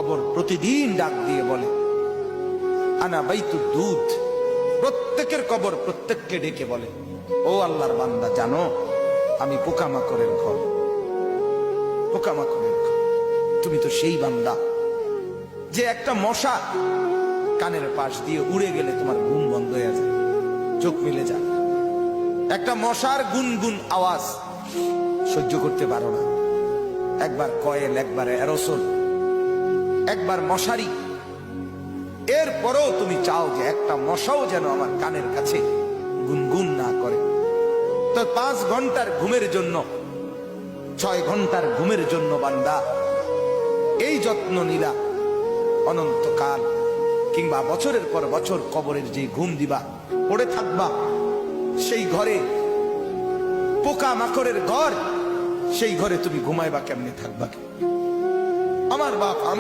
কবর প্রতিদিন ডাক দিয়ে বলে আনা বাইতুদ দুধ। প্রত্যেকের কবর প্রত্যেককে ডেকে বলে, ও আল্লাহর বান্দা, জানো আমি পোকামাকড়ের ঘর, পোকামাকড়ের ঘর। তুমি তো সেই বান্দা যে একটা মশা কানের পাশ দিয়ে উড়ে গেলে তোমার ঘুম বন্ধ হয়ে যায়, চোখ মিলে যায়। একটা মশার গুনগুন আওয়াজ সহ্য করতে পারো না। একবার কয়েল, একবার অ্যারোসল, একবার মশারি, এরপরেও তুমি চাও যে একটা মশাও যেন আমার কানের কাছে গুনগুন না করে। তো 5 ঘন্টার ঘুমের জন্য, 6 ঘন্টার ঘুমের জন্য বান্দা এই যত্ন নিলা, অনন্তকাল কিংবা বছরের পর বছর কবরের যে ঘুম দিবা, পড়ে থাকবা সেই ঘরে, পোকা মাকড়ের ঘর, সেই ঘরে তুমি ঘুমাইবা কেমনে, থাকবা? আমার বাপ আমি